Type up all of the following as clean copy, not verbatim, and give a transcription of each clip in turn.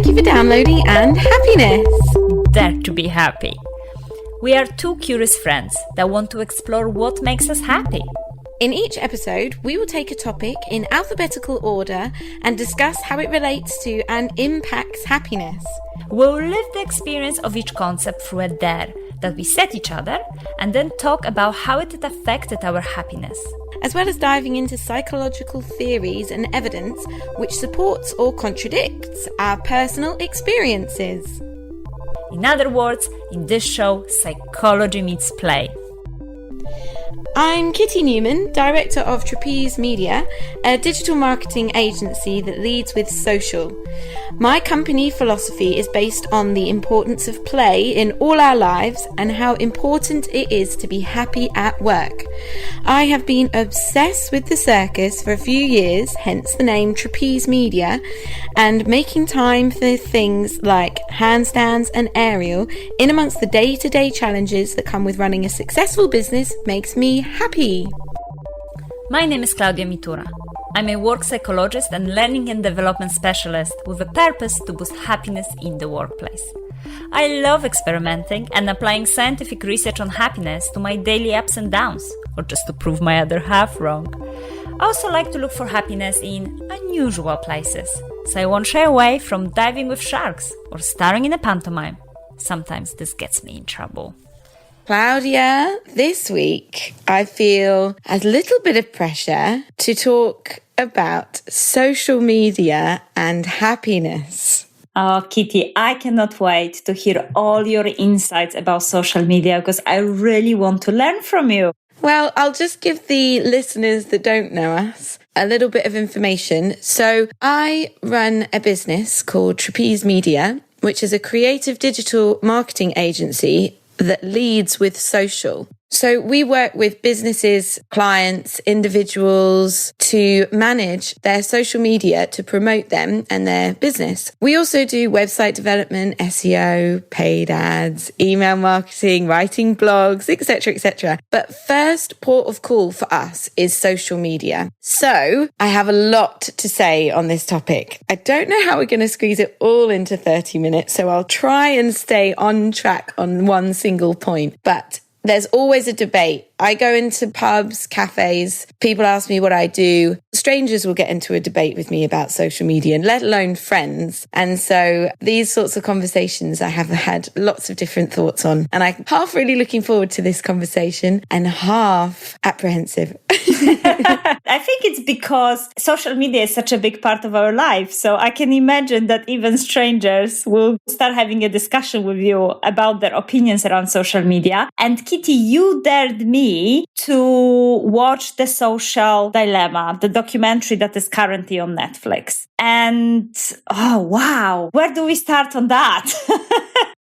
Thank you for downloading and happiness! Dare to be happy. We are two curious friends that want to explore what makes us happy. In each episode, we will take a topic in alphabetical order and discuss how it relates to and impacts happiness. We'll live the experience of each concept through a dare that we set each other and then talk about how it affected our happiness. As well as diving into psychological theories and evidence which supports or contradicts our personal experiences. In other words, in this show, psychology meets play. I'm Kitty Newman, Director of Trapeze Media, a digital marketing agency that leads with social. My company philosophy is based on the importance of play in all our lives and how important it is to be happy at work. I have been obsessed with the circus for a few years, hence the name Trapeze Media, and making time for things like handstands and aerial in amongst the day-to-day challenges that come with running a successful business makes me happy. My name is Klaudia and I'm a work psychologist and learning and development specialist with a purpose to boost happiness in the workplace. I love experimenting and applying scientific research on happiness to my daily ups and downs, or just to prove my other half wrong. I also like to look for happiness in unusual places, so I won't shy away from diving with sharks or starring in a pantomime. Sometimes this gets me in trouble. Klaudia, this week I feel a little bit of pressure to talk about social media and happiness. Oh, Kitty, I cannot wait to hear all your insights about social media because I really want to learn from you. Well, I'll just give the listeners that don't know us a little bit of information. So I run a business called Trapeze Media, which is a creative digital marketing agency that leads with social. So we work with businesses, clients, individuals to manage their social media to promote them and their business. We also do website development, SEO, paid ads, email marketing, writing blogs, etc., etc. But first port of call for us is social media. So I have a lot to say on this topic. I don't know how we're going to squeeze it all into 30 minutes, so I'll try and stay on track on one single point. But there's always a debate. I go into pubs, cafes, people ask me what I do. Strangers will get into a debate with me about social media, let alone friends. And so these sorts of conversations I have had lots of different thoughts on. And I'm half really looking forward to this conversation and half apprehensive. I think it's because social media is such a big part of our life. So I can imagine that even strangers will start having a discussion with you about their opinions around social media. And Kitty, you dared me to watch The Social Dilemma, the documentary that is currently on Netflix. And, oh, wow, where do we start on that?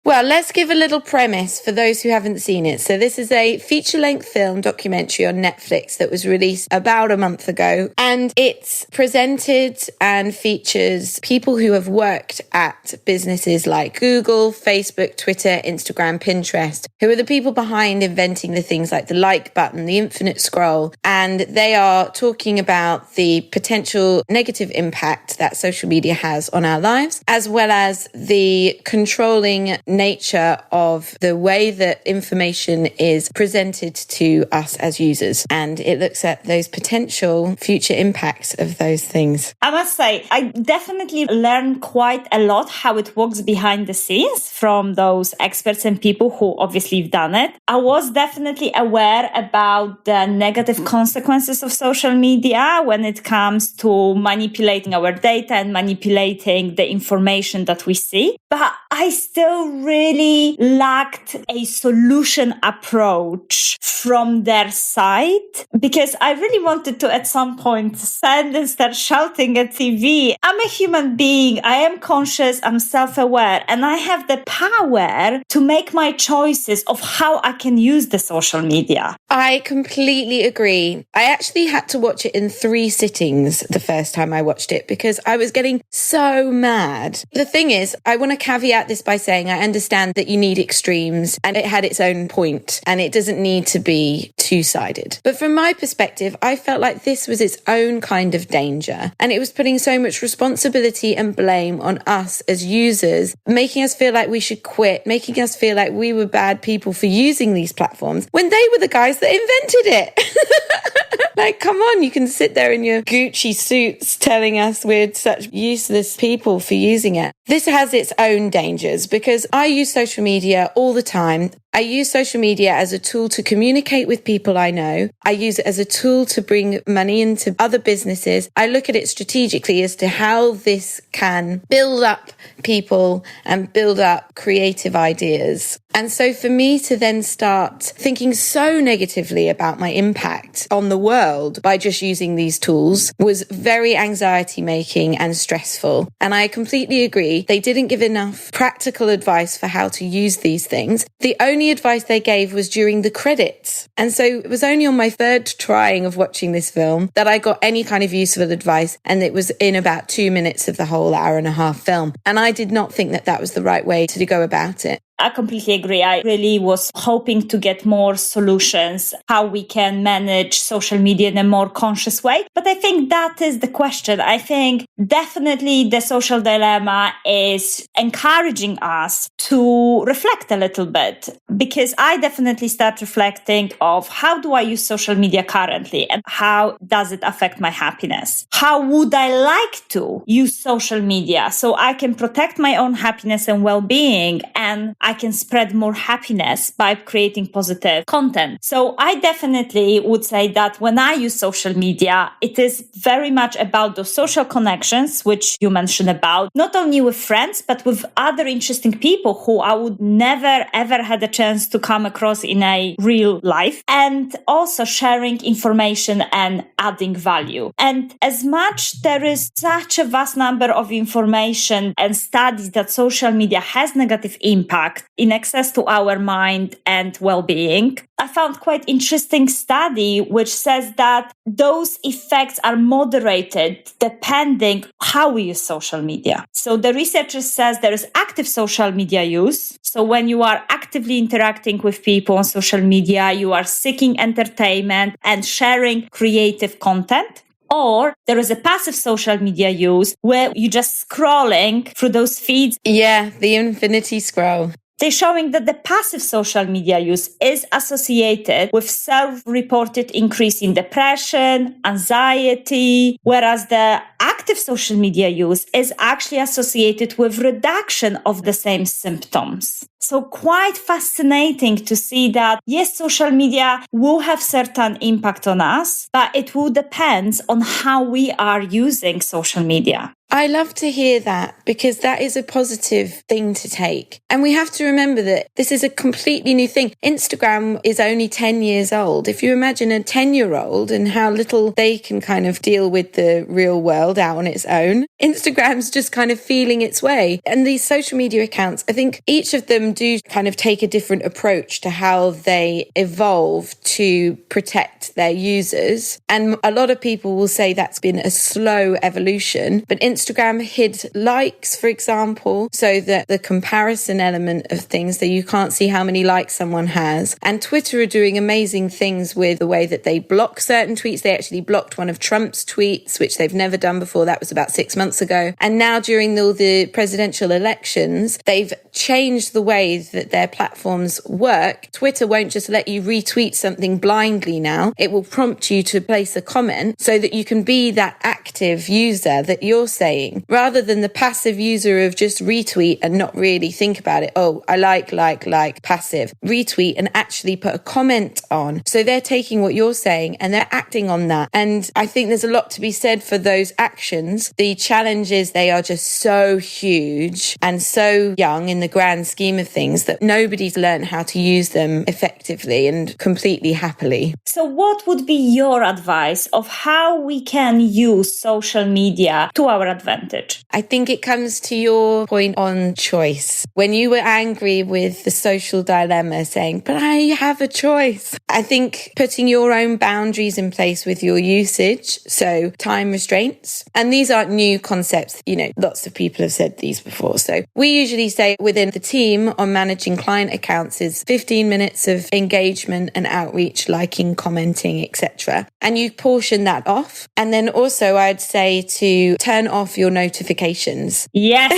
Well, let's give a little premise for those who haven't seen it. So this is a feature-length film documentary on Netflix that was released about a month ago. And it's presented and features people who have worked at businesses like Google, Facebook, Twitter, Instagram, Pinterest, who are the people behind inventing the things like the like button, the infinite scroll. And they are talking about the potential negative impact that social media has on our lives, as well as the controlling nature of the way that information is presented to us as users. And it looks at those potential future impacts of those things. I must say, I definitely learned quite a lot how it works behind the scenes from those experts and people who obviously have done it. I was definitely aware about the negative consequences of social media when it comes to manipulating our data and manipulating the information that we see. But I still really lacked a solution approach from their side because I really wanted to at some point stand and start shouting at TV. I'm a human being. I am conscious. I'm self-aware and I have the power to make my choices of how I can use the social media. I completely agree. I actually had to watch it in 3 sittings the first time I watched it because I was getting so mad. The thing is, I want to caveat about this by saying I understand that you need extremes and it had its own point and it doesn't need to be two-sided. But from my perspective, I felt like this was its own kind of danger and it was putting so much responsibility and blame on us as users, making us feel like we should quit, making us feel like we were bad people for using these platforms when they were the guys that invented it. Like, come on, you can sit there in your Gucci suits telling us we're such useless people for using it. This has its own dangers because I use social media all the time. I use social media as a tool to communicate with people I know. I use it as a tool to bring money into other businesses. I look at it strategically as to how this can build up people and build up creative ideas. And so for me to then start thinking so negatively about my impact on the world by just using these tools was very anxiety making and stressful. And I completely agree. They didn't give enough practical advice for how to use these things. The only advice they gave was during the credits. And so it was only on my third trying of watching this film that I got any kind of useful advice. And it was in about 2 minutes of the whole hour and a half film. And I did not think that that was the right way to go about it. I completely agree. I really was hoping to get more solutions, how we can manage social media in a more conscious way. But I think that is the question. I think definitely the social dilemma is encouraging us to reflect a little bit, because I definitely start reflecting of how do I use social media currently and how does it affect my happiness? How would I like to use social media so I can protect my own happiness and well-being, and I can spread more happiness by creating positive content. So I definitely would say that when I use social media, it is very much about those social connections, which you mentioned about, not only with friends, but with other interesting people who I would never, ever had a chance to come across in a real life, and also sharing information and adding value. And as much there is such a vast number of information and studies that social media has negative impact in access to our mind and well-being, I found quite interesting study which says that those effects are moderated depending how we use social media. So the researchers says there is active social media use. So when you are actively interacting with people on social media, you are seeking entertainment and sharing creative content. Or there is a passive social media use where you're just scrolling through those feeds. Yeah, the infinity scroll. They're showing that the passive social media use is associated with self-reported increase in depression, anxiety, whereas the active social media use is actually associated with reduction of the same symptoms. So quite fascinating to see that, yes, social media will have certain impact on us, but it will depend on how we are using social media. I love to hear that because that is a positive thing to take. And we have to remember that this is a completely new thing. Instagram is only 10 years old. If you imagine a 10-year-old and how little they can kind of deal with the real world out on its own, Instagram's just kind of feeling its way. And these social media accounts, I think each of them do kind of take a different approach to how they evolve to protect their users. And a lot of people will say that's been a slow evolution, but Instagram hid likes, for example, so that the comparison element of things, that you can't see how many likes someone has. And Twitter are doing amazing things with the way that they block certain tweets. They actually blocked one of Trump's tweets, which they've never done before. That was about 6 months ago. And now during all the presidential elections, they've changed the way that their platforms work. Twitter won't just let you retweet something blindly now. It will prompt you to place a comment so that you can be that active user that you're saying, rather than the passive user of just retweet and not really think about it. Oh, I like, passive. Retweet and actually put a comment on. So they're taking what you're saying and they're acting on that. And I think there's a lot to be said for those actions. The challenge is they are just so huge and so young in the grand scheme of things that nobody's learned how to use them effectively and completely happily. So what would be your advice of how we can use social media to our advantage? I think it comes to your point on choice. When you were angry with the social dilemma saying, but I have a choice. I think putting your own boundaries in place with your usage, so time restraints, and these aren't new concepts, lots of people have said these before. So we usually say within the team on managing client accounts is 15 minutes of engagement and outreach, liking, commenting, etc. And you portion that off. And then also I'd say to turn off your notifications. Yes.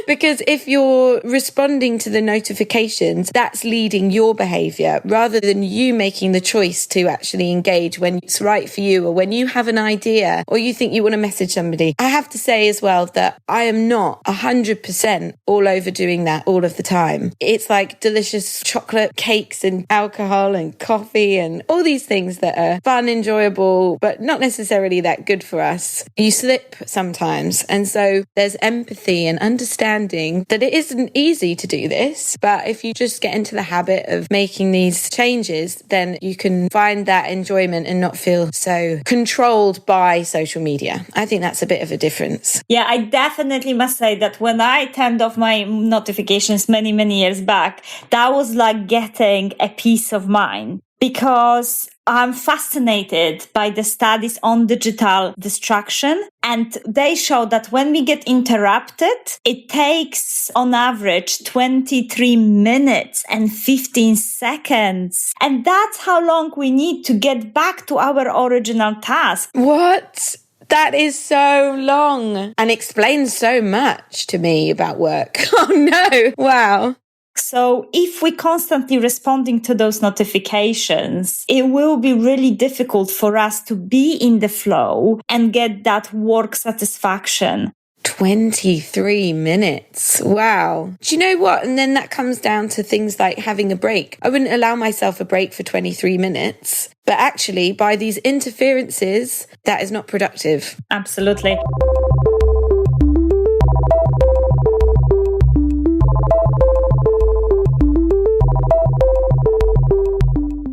Because if you're responding to the notifications, that's leading your behavior rather than you making the choice to actually engage when it's right for you, or when you have an idea or you think you want to message somebody. I have to say as well that I am not 100% all over doing that all of the time. It's like delicious chocolate cakes and alcohol and coffee and all these things that are fun, enjoyable, but not necessarily that good for us. You slip sometimes. And so there's empathy and understanding that it isn't easy to do this, but if you just get into the habit of making these changes, then you can find that enjoyment and not feel so controlled by social media. I think that's a bit of a difference. Yeah, I definitely must say that when I turned off my notifications many years back, that was like getting a peace of mind, because I'm fascinated by the studies on digital distraction. And they show that when we get interrupted, it takes on average 23 minutes and 15 seconds. And that's how long we need to get back to our original task. What? That is so long and explains so much to me about work. Oh no. Wow. So if we're constantly responding to those notifications, it will be really difficult for us to be in the flow and get that work satisfaction. 23 minutes. Wow. Do you know what? And then that comes down to things like having a break. I wouldn't allow myself a break for 23 minutes, but actually by these interferences, that is not productive. Absolutely.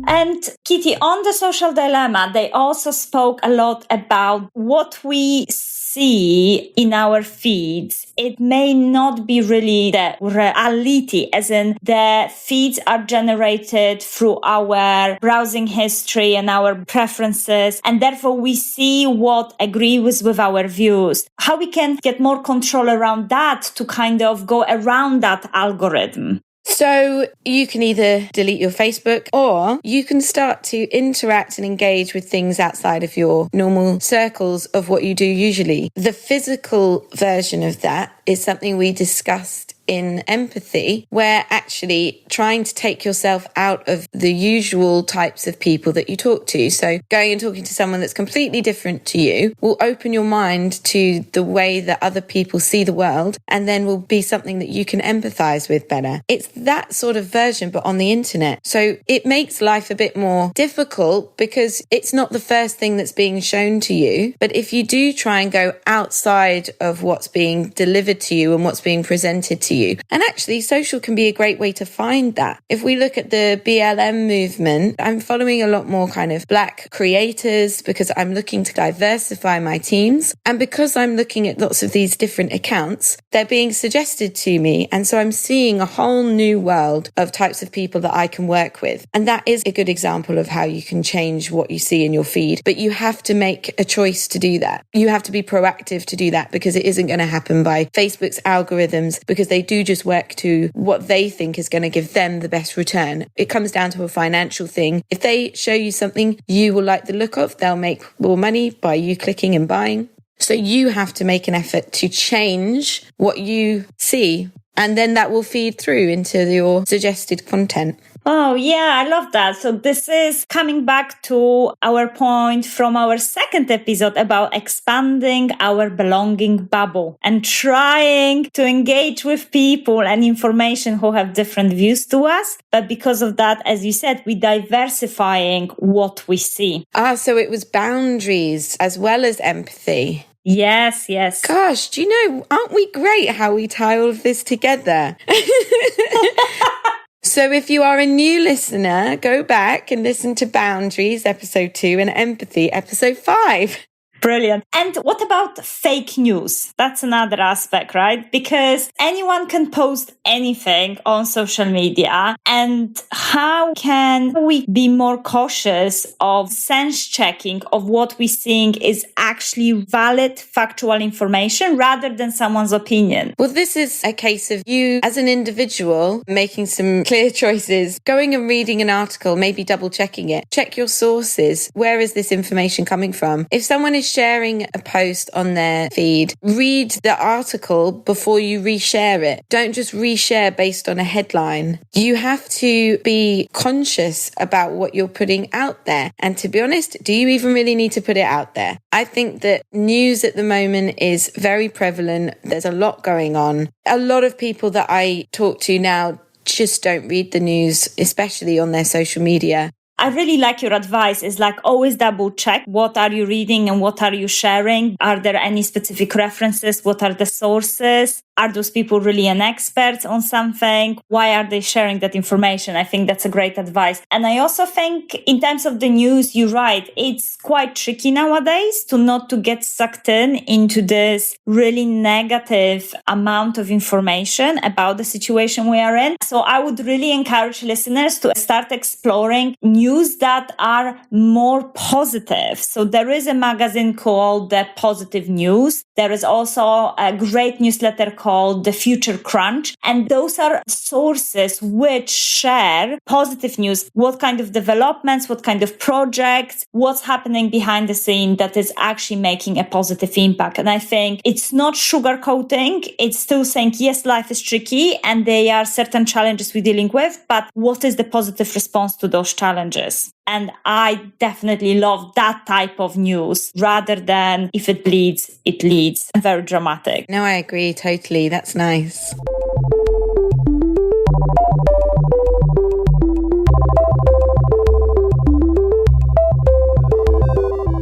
And Kitty, on the social dilemma, they also spoke a lot about what we see in our feeds. It may not be really the reality, as in the feeds are generated through our browsing history and our preferences, and therefore we see what agrees with our views. How we can get more control around that to kind of go around that algorithm? So you can either delete your Facebook, or you can start to interact and engage with things outside of your normal circles of what you do usually. The physical version of that is something we discussed in empathy, where actually trying to take yourself out of the usual types of people that you talk to. So going and talking to someone that's completely different to you will open your mind to the way that other people see the world, and then will be something that you can empathize with better. It's that sort of version, but on the internet. So it makes life a bit more difficult because it's not the first thing that's being shown to you. But if you do try and go outside of what's being delivered to you and what's being presented to you, and actually social can be a great way to find that. If we look at the BLM movement, I'm following a lot more kind of Black creators because I'm looking to diversify my teams. And because I'm looking at lots of these different accounts, they're being suggested to me. And so I'm seeing a whole new world of types of people that I can work with. And that is a good example of how you can change what you see in your feed. But you have to make a choice to do that. You have to be proactive to do that, because it isn't going to happen by Facebook's algorithms, because they do just work to what they think is going to give them the best return. It comes down to a financial thing. If they show you something you will like the look of, they'll make more money by you clicking and buying. So you have to make an effort to change what you see, and then that will feed through into your suggested content. Oh, yeah, I love that. So this is coming back to our point from our second episode about expanding our belonging bubble and trying to engage with people and information who have different views to us. But because of that, as you said, we're diversifying what we see. So it was boundaries as well as empathy. Yes, yes. Gosh, do you know, aren't we great how we tie all of this together? So if you are a new listener, go back and listen to Boundaries, episode 2, and Empathy, episode 5. Brilliant. And what about fake news? That's another aspect, right? Because anyone can post anything on social media. And how can we be more cautious of sense checking of what we're seeing is actually valid factual information rather than someone's opinion? Well, this is a case of you as an individual making some clear choices, going and reading an article, maybe double checking it. Check your sources. Where is this information coming from? If someone is sharing a post on their feed, read the article before you reshare it. Don't just reshare based on a headline. You have to be conscious about what you're putting out there. And to be honest, do you even really need to put it out there? I think that news at the moment is very prevalent. There's a lot going on. A lot of people that I talk to now just don't read the news, especially on their social media. I really like your advice. Is like always double check. What are you reading and what are you sharing? Are there any specific references? What are the sources? Are those people really an expert on something? Why are they sharing that information? I think that's a great advice. And I also think in terms of the news, you're right. It's quite tricky nowadays to get sucked into this really negative amount of information about the situation we are in. So I would really encourage listeners to start exploring news that are more positive. So there is a magazine called The Positive News. There is also a great newsletter called The Future Crunch. And those are sources which share positive news. What kind of developments, what kind of projects, what's happening behind the scene that is actually making a positive impact. And I think it's not sugarcoating. It's still saying, yes, life is tricky and there are certain challenges we're dealing with, but what is the positive response to those challenges? And I definitely love that type of news rather than if it bleeds, it leads. Very dramatic. No, I agree totally. That's nice.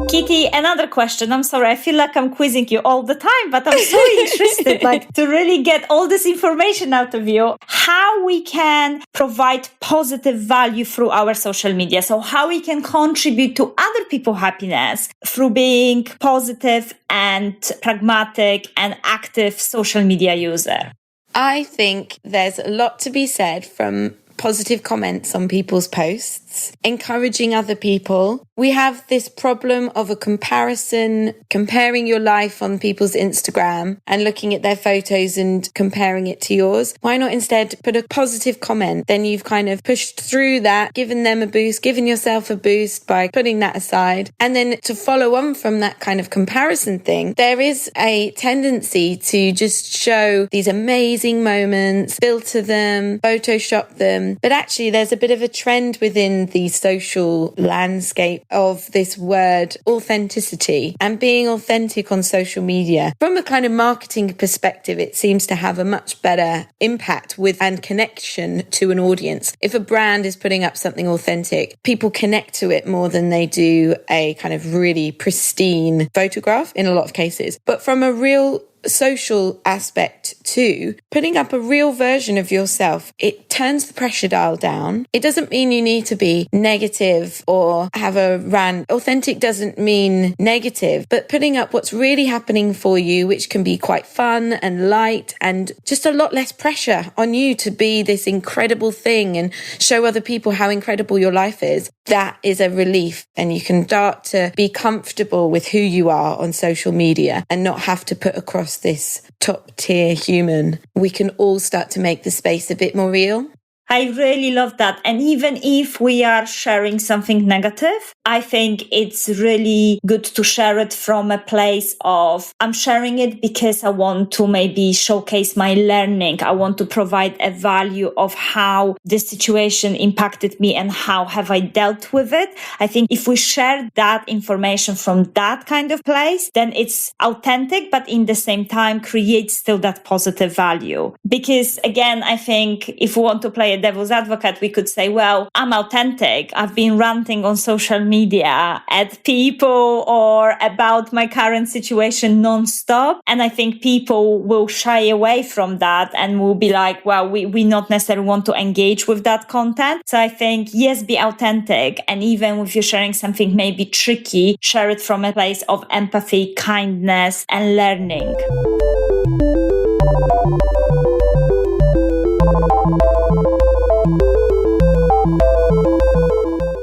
Kitty, another question. I'm sorry, I feel like I'm quizzing you all the time, but I'm so interested to really get all this information out of you. How we can provide positive value through our social media. So how we can contribute to other people's happiness through being positive and pragmatic and active social media user. I think there's a lot to be said from positive comments on people's posts, encouraging other people. We have this problem of a comparison, comparing your life on people's Instagram and looking at their photos and comparing it to yours. Why not instead put a positive comment? Then you've kind of pushed through that, given them a boost, given yourself a boost by putting that aside. And then to follow on from that kind of comparison thing, there is a tendency to just show these amazing moments, filter them, Photoshop them. But actually, there's a bit of a trend within the social landscape of this word authenticity and being authentic on social media. From a kind of marketing perspective, it seems to have a much better impact with and connection to an audience. If a brand is putting up something authentic, people connect to it more than they do a kind of really pristine photograph in a lot of cases. But from a real social aspect too, putting up a real version of yourself, it turns the pressure dial down. It doesn't mean you need to be negative or have a rant. Authentic doesn't mean negative, but putting up what's really happening for you, which can be quite fun and light and just a lot less pressure on you to be this incredible thing and show other people how incredible your life is. That is a relief, and you can start to be comfortable with who you are on social media and not have to put across this top tier human. We can all start to make the space a bit more real. I really love that. And even if we are sharing something negative, I think it's really good to share it from a place of, I'm sharing it because I want to maybe showcase my learning. I want to provide a value of how this situation impacted me and how have I dealt with it. I think if we share that information from that kind of place, then it's authentic, but in the same time creates still that positive value. Because again, I think if we want to play a a devil's advocate, we could say, well, I'm authentic. I've been ranting on social media at people or about my current situation nonstop. And I think people will shy away from that and will be like, well, we not necessarily want to engage with that content. So I think, yes, be authentic. And even if you're sharing something maybe tricky, share it from a place of empathy, kindness, and learning.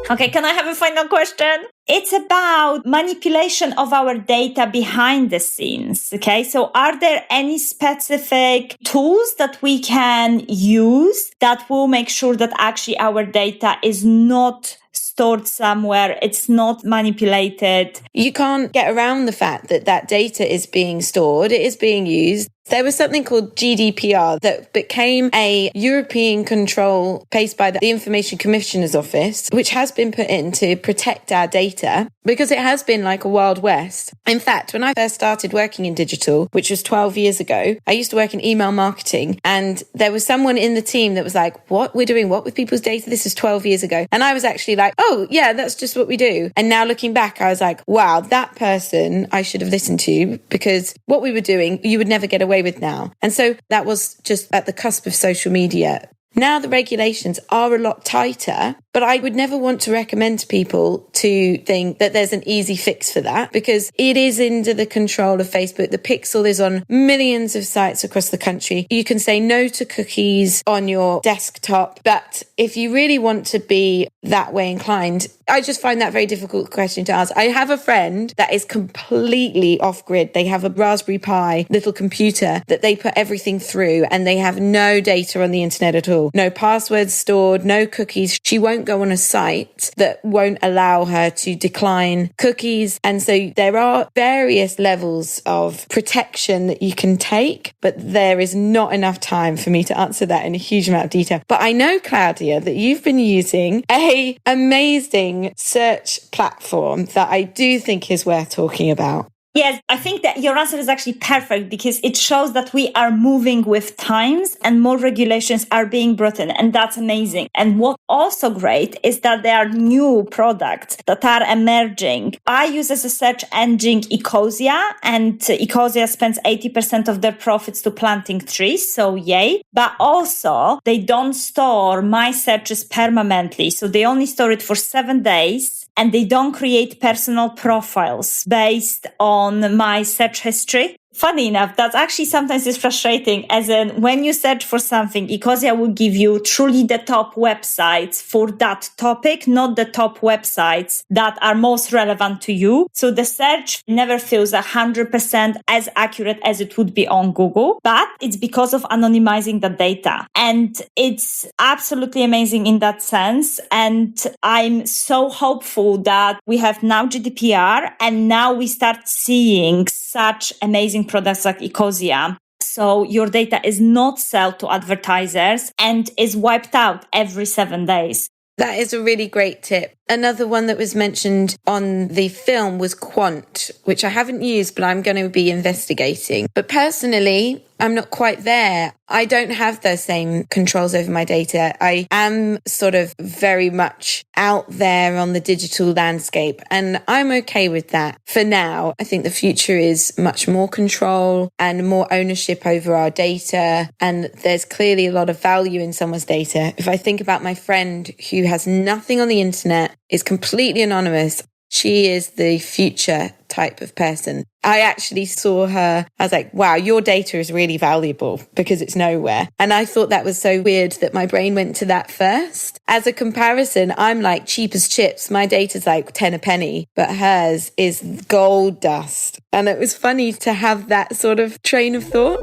Okay, can I have a final question? It's about manipulation of our data behind the scenes. Okay, so are there any specific tools that we can use that will make sure that actually our data is not stored somewhere, it's not manipulated? You can't get around the fact that that data is being stored, it is being used. There was something called GDPR that became a European control placed by the Information Commissioner's Office, which has been put in to protect our data because it has been like a Wild West. In fact, when I first started working in digital, which was 12 years ago, I used to work in email marketing, and there was someone in the team that was like, what? We're doing what with people's data? This is 12 years ago. And I was actually like, oh yeah, that's just what we do. And now looking back, I was like, wow, that person I should have listened to, because what we were doing, you would never get away with now. And so that was just at the cusp of social media. Now the regulations are a lot tighter, but I would never want to recommend to people to think that there's an easy fix for that, because it is under the control of Facebook. The pixel is on millions of sites across the country. You can say no to cookies on your desktop, but if you really want to be that way inclined, I just find that very difficult question to ask. I have a friend that is completely off grid. They have a Raspberry Pi little computer that they put everything through, and they have no data on the internet at all. No passwords stored, no cookies. She won't go on a site that won't allow her to decline cookies. And so there are various levels of protection that you can take, but there is not enough time for me to answer that in a huge amount of detail. But I know, Klaudia, that you've been using a amazing search platform that I do think is worth talking about. Yes, I think that your answer is actually perfect, because it shows that we are moving with times and more regulations are being brought in, and that's amazing. And what's also great is that there are new products that are emerging. I use as a search engine Ecosia, and Ecosia spends 80% of their profits to planting trees, so yay. But also, they don't store my searches permanently, so they only store it for 7 days. And they don't create personal profiles based on my search history. Funny enough, that actually sometimes is frustrating, as in when you search for something, Ecosia will give you truly the top websites for that topic, not the top websites that are most relevant to you. So the search never feels 100% as accurate as it would be on Google, but it's because of anonymizing the data. And it's absolutely amazing in that sense. And I'm so hopeful that we have now GDPR, and now we start seeing such amazing products like Ecosia. So your data is not sold to advertisers and is wiped out every 7 days. That is a really great tip. Another one that was mentioned on the film was Quant, which I haven't used, but I'm going to be investigating. But personally, I'm not quite there. I don't have those same controls over my data. I am sort of very much out there on the digital landscape, and I'm okay with that for now. I think the future is much more control and more ownership over our data, and there's clearly a lot of value in someone's data. If I think about my friend who has nothing on the internet, is completely anonymous, she is the future type of person. I actually saw her, I was like, wow, your data is really valuable because it's nowhere. And I thought that was so weird that my brain went to that first. As a comparison, I'm like cheap as chips. My data's like 10 a penny, but hers is gold dust. And it was funny to have that sort of train of thought.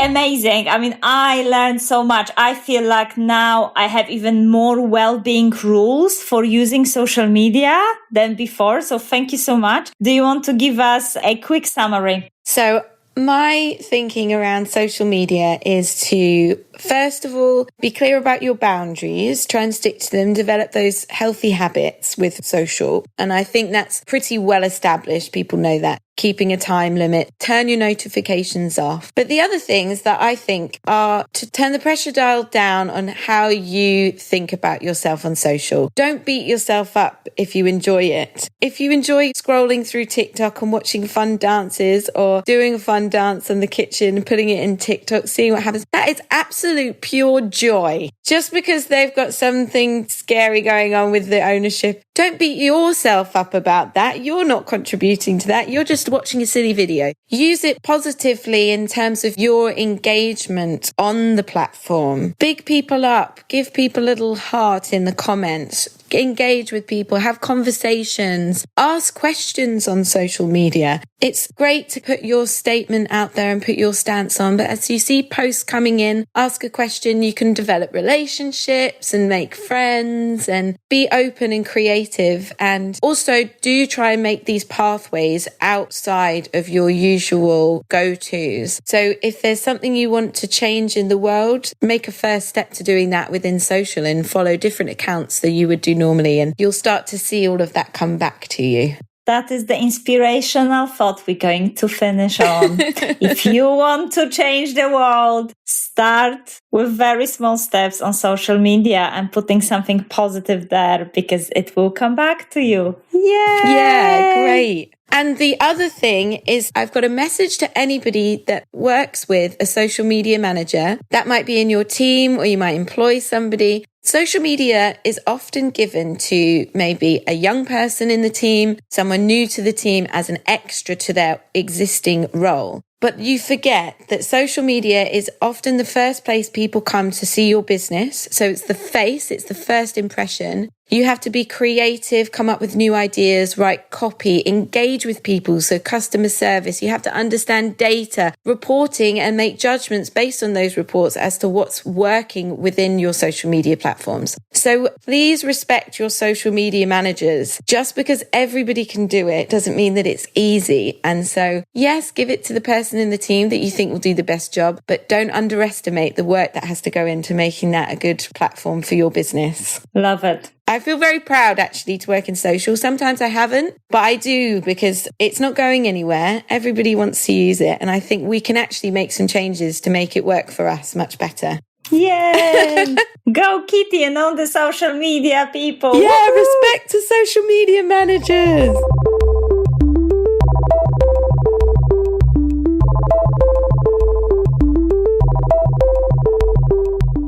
Amazing. I mean, I learned so much. I feel like now I have even more well-being rules for using social media than before. So thank you so much. Do you want to give us a quick summary? So my thinking around social media is to, first of all, be clear about your boundaries, try and stick to them, develop those healthy habits with social. And I think that's pretty well established. People know that. Keeping a time limit, turn your notifications off. But the other things that I think are to turn the pressure dial down on how you think about yourself on social. Don't beat yourself up if you enjoy it. If you enjoy scrolling through TikTok and watching fun dances or doing a fun dance in the kitchen and putting it in TikTok, seeing what happens, that is absolute pure joy. Just because they've got something scary going on with the ownership, don't beat yourself up about that. You're not contributing to that. You're just watching a silly video. Use it positively in terms of your engagement on the platform. Big people up. Give people a little heart in the comments. Engage with people, have conversations, ask questions on social media. It's great to put your statement out there and put your stance on, but as you see posts coming in, ask a question. You can develop relationships and make friends and be open and creative. And also do try and make these pathways outside of your usual go-tos. So if there's something you want to change in the world, make a first step to doing that within social and follow different accounts that you would do normally, and you'll start to see all of that come back to you. That is the inspirational thought we're going to finish on. If you want to change the world, start with very small steps on social media and putting something positive there, because it will come back to you. Yay! Yeah, great. And the other thing is, I've got a message to anybody that works with a social media manager. That might be in your team, or you might employ somebody. Social media is often given to maybe a young person in the team, someone new to the team, as an extra to their existing role. But you forget that social media is often the first place people come to see your business. So it's the face, it's the first impression. You have to be creative, come up with new ideas, write copy, engage with people. So customer service, you have to understand data, reporting, and make judgments based on those reports as to what's working within your social media platforms. So please respect your social media managers. Just because everybody can do it doesn't mean that it's easy. And so, yes, give it to the person in the team that you think will do the best job, but don't underestimate the work that has to go into making that a good platform for your business. Love it. I feel very proud actually to work in social. Sometimes I haven't, but I do, because it's not going anywhere. Everybody wants to use it. And I think we can actually make some changes to make it work for us much better. Yay! Go Kitty and all the social media people. Yeah, Woo-hoo! respect to social media managers.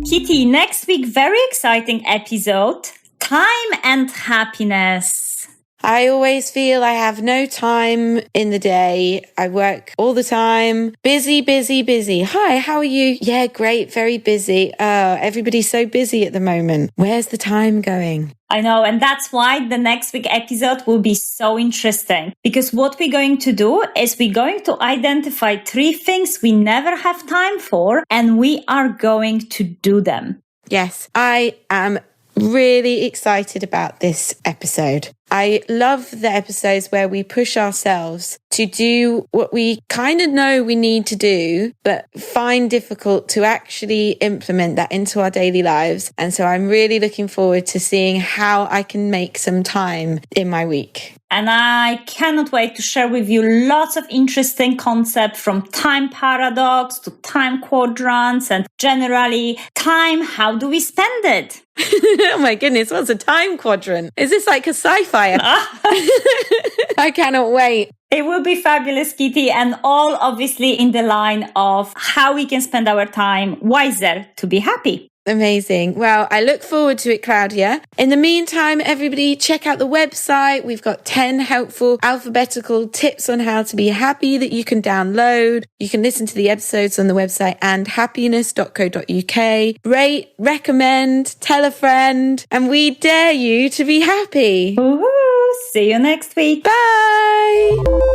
Kitty, next week, very exciting episode. Time and happiness. I always feel I have no time in the day. I work all the time. Busy, busy, busy. Hi, how are you? Yeah, great. Very busy. Everybody's so busy at the moment. Where's the time going? I know, and that's why the next week episode will be so interesting, because what we're going to do is we're going to identify 3 things we never have time for, and we are going to do them. Yes, I am really excited about this episode. I love the episodes where we push ourselves to do what we kind of know we need to do, but find difficult to actually implement that into our daily lives. And so I'm really looking forward to seeing how I can make some time in my week. And I cannot wait to share with you lots of interesting concepts, from time paradox to time quadrants and generally time. How do we spend it? Oh my goodness, what's a time quadrant? Is this like a sci-fi? I cannot wait. It will be fabulous, Kitty, and all obviously in the line of how we can spend our time wiser to be happy. Amazing. Well, I look forward to it, Klaudia. In the meantime, everybody check out the website. We've got 10 helpful alphabetical tips on how to be happy that you can download. You can listen to the episodes on the website and happiness.co.uk. Rate, recommend, tell a friend, and we dare you to be happy. Woohoo! See you next week. Bye.